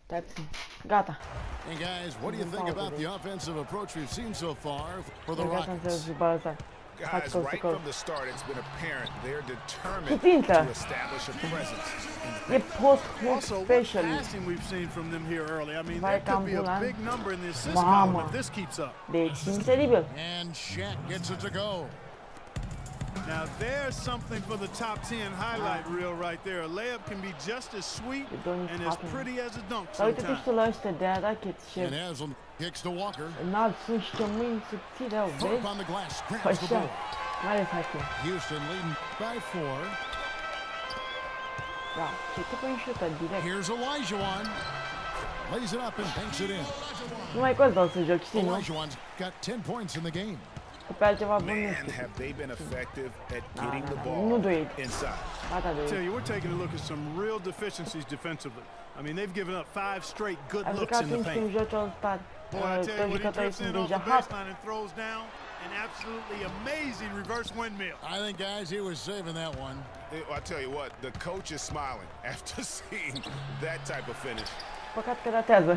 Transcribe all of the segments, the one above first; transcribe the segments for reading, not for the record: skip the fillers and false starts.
Gata. And guys, what do you think about the offensive approach we've seen so far for the Gata să Rockets? se balanța. Guys, right from the start, it's been apparent they're determined Putință. to establish a presence. E post Also, what special. passing we've seen from them here early. I mean, Vai that could be cam a bun, big number in the assist Mamă. column if this keeps up. Deci, incredibil. And Shaq gets it to go. Now, there's something for the top 10 highlight reel right there. A layup can be just as sweet and as pretty as a dunk Dar uite-te sometimes. și tu la ăștia de rachet și And Haslam kicks to Walker. înalt sunt și ce mâini subțire au, Thorpe vezi? on the glass, grabs the Așa, ball. mai ales Hakim. Houston leading by 4. Da, și tu pui șută direct. Here's Olajuwon. Lays it up and banks it in. Nu mai cost doar să joci, știi, nu? Olajuwon's got 10 points in the game. Că pe altceva bun nu Man, știu. have they been effective at getting the Nu ball doi. inside. Gata de I tell you, we're taking a look at some real deficiencies defensively. I mean, they've given up 5 straight good Ai looks jucat in the atunci când paint. joci All-Star. Boy, I tell you, Toți when he jucătorii drifts sunt in off deja the hot. baseline and throws down, an absolutely amazing reverse windmill. I think, guys, he was saving that one. I tell you what, the coach is smiling after seeing that type of finish. Păcat că ratează.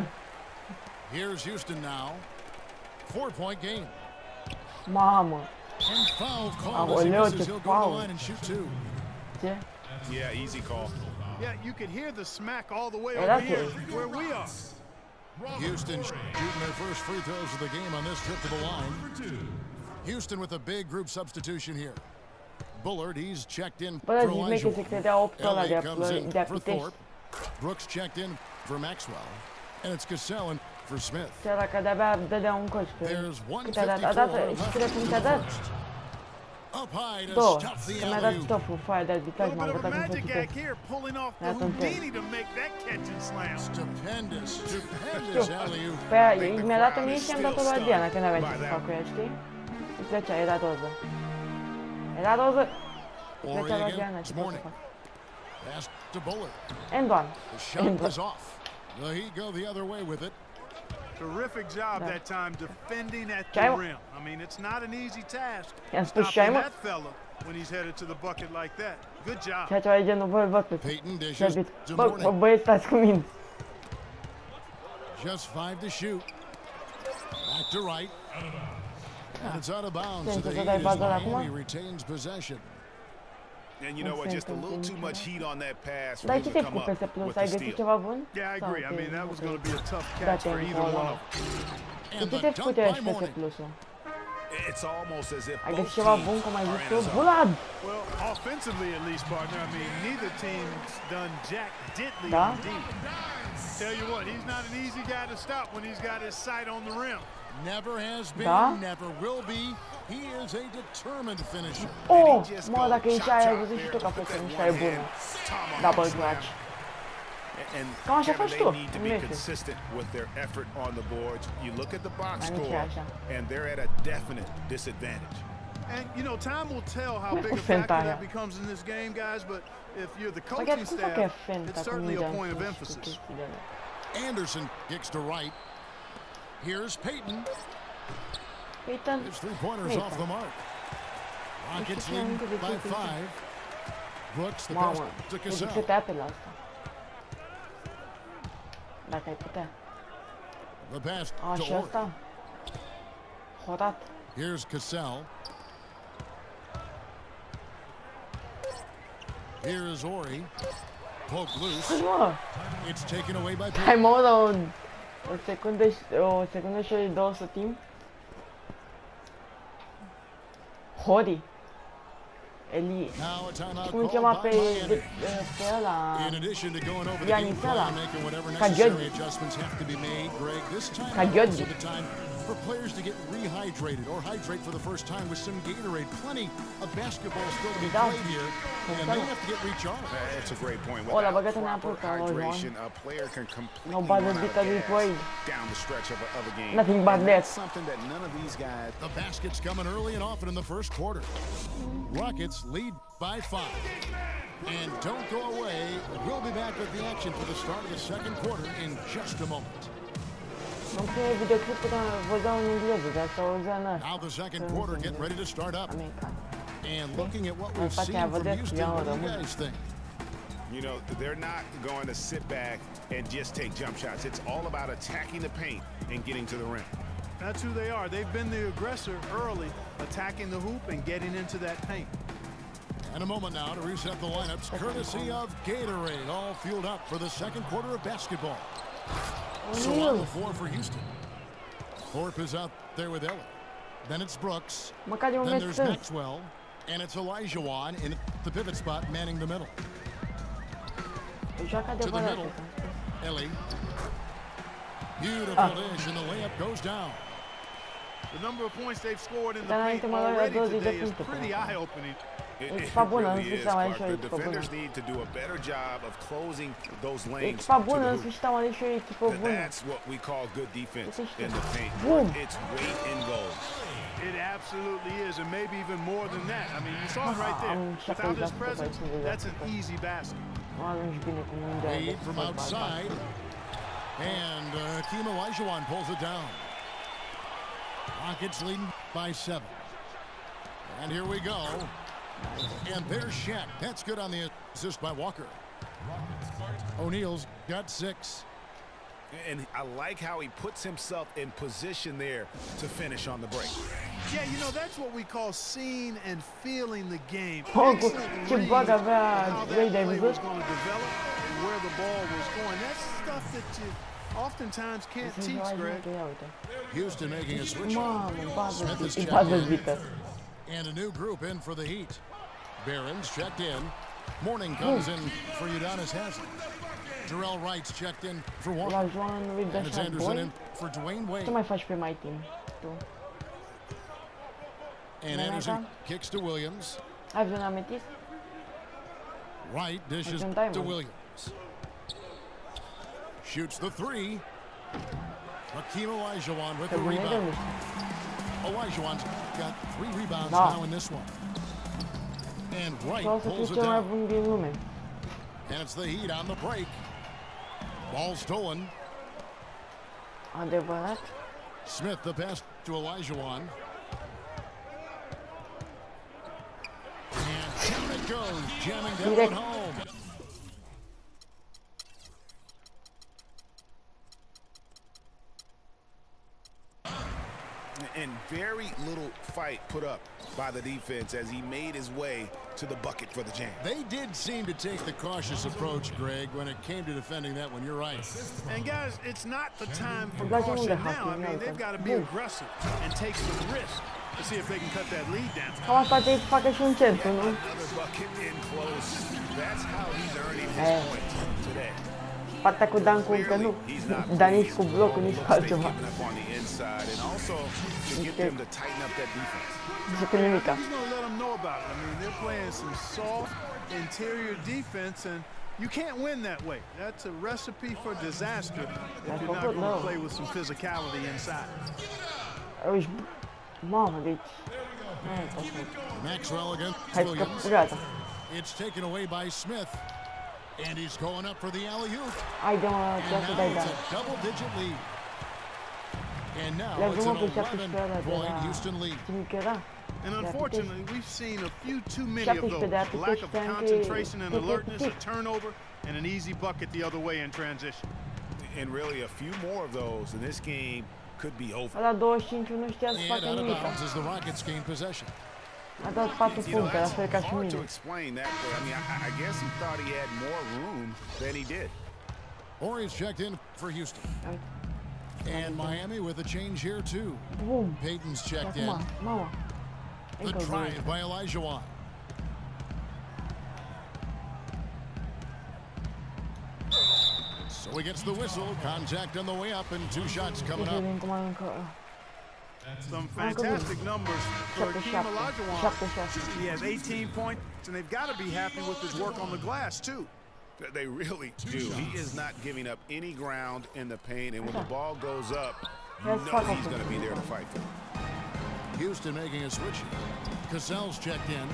Here's Houston now. 4-point game. Mamă, And foul called as he Aoleu, misses. ce He'll go to foul. the line and shoot 2. ce? Yeah, easy call. Yeah, you could hear the smack all the way Hey, over that's here it. where we are. Houston shooting their first free throws of the game on this trip to the line. Houston with a big group substitution here. Bullard, he's checked in Bă, for zici mie că Elijah. se credea 8 ăla LA comes in de-a for Pitești. Thorpe. Brooks checked in for Maxwell. And it's Cassell in for Smith. Seara că de-abia dădea un coș pe There's cât a dat? A dat 154 și câte puncte a dat? Up high to Două. stop the Că mi-a dat alley-oop. stoful, foaia de A arbitraj, little m-am bit of a băgat în magic Pitești. gag here, pulling off the That's unfair. Houdini to make that catch and slam. Stupendous alley-oop. Pe aia, mi-a dat-o mie și am dat-o la Diana, că n-aveam ce să fac cu ea, știi? Îți plăcea, era roză. Era roză. Îți plăcea la Diana, ce pot să fac? Pass to Bullard. End one. The shot is off. The Heat go the other way with it. Terrific job that time defending at the Chai- rim. I mean, it's not an easy task I-am spus stopping chai, mă. that fella when he's headed to the bucket like that. Good job. Ceea ce ai genul, bă, văd pe Peyton dishes David. to Bă, Mourning. băieți, stați cu mine. Just 5 to shoot. Back to right. And it's out of bounds. So the Siento que Heat dai as bază acum. Miami retains possession. And you know what, just a little too much heat on that pass for Dar him ce to te come cu up PS Plus? with Ai the găsit steal. ceva bun? Yeah, I agree. I mean, that was going to be a tough Da, catch te for either one of them. De And ce the te dunk fute by și PS Mourning. Plus-ul? It's almost as if Ai both găsit ceva teams bun, cum ai are zis in tu? a zone. Vlad! Well, offensively at least, partner, I mean, neither team's done jack diddly Da? indeed. Tell you what, he's not an easy guy to stop when he's got his sight on the rim. Never has been, Da? never will be. He is a determined finisher. Oh, Just mă, go dacă ești chop, aia, ai chop văzut și there tu că a to put fost that mișcare one bună. hand tomahawk Double slam. clutch. And Cam așa Kevin, faci they tu, need to în be meciuri. consistent with their effort on the boards. You look at the box Mai nici score, așa. and they're at a definite disadvantage. And, you know, time will tell how big a Fenta factor aia. that becomes in this game, guys, but if you're the Mă, chiar coaching cum fac că e staff, Fenta it's cu certainly mingea a în point of sus și cu emphasis. chestii de alea? Anderson kicks to right. Here's Peyton. Peyton, His three-pointers Peyton. off the mark. Rockets știu lead încă de by ce 5. Brooks, the pass Mamă, to îți Cassell. zice pe apele asta. Dacă ai putea. The pass A, to și Ori. asta? Horat. Here's Cassell. Here is Ori. Poked loose. Mă, It's taken away by hai Peyton. mă, la o secundă și 200 timp. Hori. Eli. Now a timeout Cum îl called chema by pe Miami. ăla? In addition to going over the Iani game plan ăla. and making whatever Ca necessary Gheorghe. adjustments have to be made, Greg, this time Ca is Gheorghe. also the time for players to get rehydrated or hydrate for the first time with some Gatorade. Plenty of basketball still to be Da. played here, and they have to get recharged. That's a great point. O, l-a băgat în apă Proper ca o hydration, a player can completely No run bad out of bit of gas play. down the stretch of a game. Nothing but And that. that's something that none of these guys. The basket's coming early and often in the first quarter. Rockets lead by 5. And don't go away. We'll be back with the action for the start of the second quarter in just a moment. În primul videoclip vă dau în engleză, dar să auzea în Now the second quarter getting ready to start up. american. And looking at what În we've fața seen from vedeți, Houston, ia-o what do you rămân. guys think? You know, they're not going to sit back and just take jump shots. It's all about attacking the paint and getting to the rim. That's who they are. They've been the aggressor early, attacking the hoop and getting into that paint. And a moment now to reset the lineups, courtesy of Gatorade, all fueled up for the second quarter of basketball. So on the floor for Houston. Thorpe is out there with Ellie. Then it's Brooks. Then there's Maxwell. And it's Olajuwon in the pivot spot, manning the middle. To the middle, Ellie. Beautiful dish, and the layup goes down. The number of points they've scored in the paint already today is pretty eye-opening. It really is, Clark. The defenders need to do a better job of closing those lanes to the hoop. That's what we call good defense in the paint. It's weight in goal. It absolutely is, and maybe even more than that. I mean, you saw it right there. Without his presence, that's an easy basket. Lead from outside, and Hakeem Olajuwon pulls it down. Rockets leading by 7. And here we go. And there's Shaq. That's good on the assist by Walker. O'Neal's got 6. And I like how he puts himself in position there to finish on the break. Yeah, you know, that's what we call seeing and feeling the game. Ce bug avea how Ray that play Davis. was going to develop and where the ball was going. That's stuff that you oftentimes can't teach, Greg. Houston making a switch. Mamă, Smith is îi checked bază in. vită. And a new group in for the Heat. Barron's checked in. Morning comes in for Udonis Haslem. Jarrell Wright's checked in for Walker. Olajuwon lui dă And it's așa Anderson boi. in for Dwayne Ce Wade. mai faci pe My Team? Tu. And Anderson kicks to Williams. Ai vreun ametist? Wright dishes It's in to time. Williams. Shoots the 3. Hakeem Olajuwon with the Că bine de rebound. mișto. Olajuwon's got 3 rebounds Da. now in this one. And Wright O să pulls fii it cel mai down. bun din lume. And it's the Heat on the break. Ball stolen. Adevărat? Smith the pass to Olajuwon. And down it goes, jamming that Direct. one home. And very little fight put up by the defense as he made his way to the bucket for the jam. They did seem to take the cautious approach, Greg, when it came to defending that one. You're right. And guys, it's not the time for That's caution only now. I hockey, mean, no, they've got to be boom. aggressive and take some risks to see if they can cut that lead down. Cam asta trebuie să facă și în centru, nu? Another bucket in close. That's how he's earning his Eh. points today. Partea cu Dancu încă nu. Dar nici cu blocul, nici cu altceva. Giving up on the inside and also to get them to tighten up that defense. Zice că nimica. He's going to let them know about it. I mean, they're playing some soft interior defense, and you can't win that way. That's a recipe for disaster if you're not going to play with some physicality inside. Uși, mamă, deci... Hai, așa. Maxwell against Hai Williams. că gata. It's taken away by Smith. And he's going up for the alley-oop. Haide mă, And trebuie să now dai it's da. a double-digit lead. And now Le-a it's drumul an pe 17 ăla de 11-point la... Houston lead. Știi că era? And unfortunately, we've seen a few too many of 17 de those. atât Lack of și ani concentration and că- alertness, a turnover, and an easy bucket the other way in transition. And really a few more of those and this game could be over. Ăla 25 nu știa să And facă out of nimica. bounds as the Rockets gain possession. A dat 4 You know, puncte, la that's fel ca și hard to mine. explain that, but I mean, I guess he thought he had more room than he did. Horry's checked in for Houston. And Miami with a change here too. Bum. Payton's Și checked acum, in. mama. The Încă drive by Olajuwon. So he gets the whistle. Contact on the way up and 2 shots coming doi. up. Vedem cum aruncă. Some fantastic numbers for Hakeem 7-7. Olajuwon. 7-6. He has 18 points, and they've got to be happy with his work on the glass, too. They really do. He is not giving up any ground in the paint, and when the ball goes up, you Let's know talk he's about going to be it. there to fight for it. Houston making a switch. Cassell's checked in.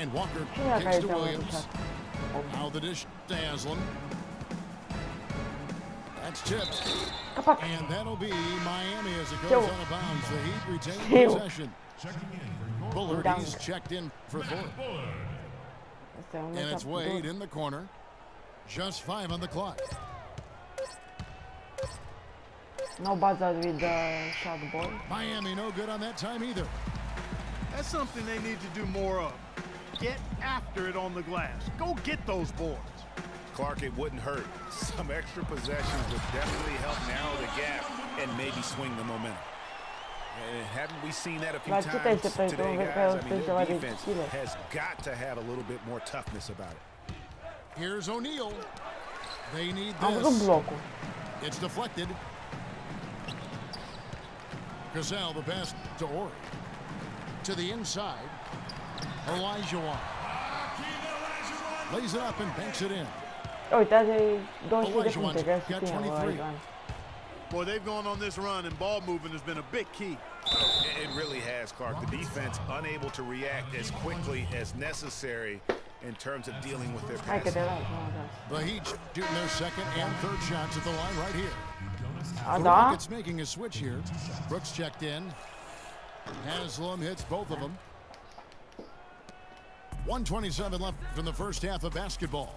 And Walker Cine a kicks care to te-a Williams. aruncat? Now the dish to Haslem. That's tipped. Capac. And that'll be Miami as it goes Yo. out of bounds. The Heat retain Yo. possession. Bullard, Dunk. he's checked in for Thorpe. And it's Wade in the corner. Just 5 on the clock. No bothered with the shot ball. Miami no good on that time either. That's something they need to do more of. Get after it on the glass. Go get those boards. Clark, it wouldn't hurt. Some extra possessions would definitely help narrow the gap and maybe swing the momentum. And haven't we seen that a few times today, guys? I mean, their defense has got to have a little bit more toughness about it. Here's O'Neal. They need this. It's deflected. Gazelle, the pass to Ori. To the inside. Olajuwon. Lays it up and banks it in. Olajuwon's got 23. Boy, they've gone on this run, and ball movement has been a big key. It really has, Clark. The defense unable to react as quickly as necessary in terms of dealing with their passing. The Heat shooting their second and third shots at the line right here. The Da? Rockets making a switch here. Brooks checked in. Haslam hits both of them. 1:27 left in the first half of basketball.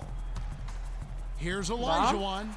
Here's Olajuwon.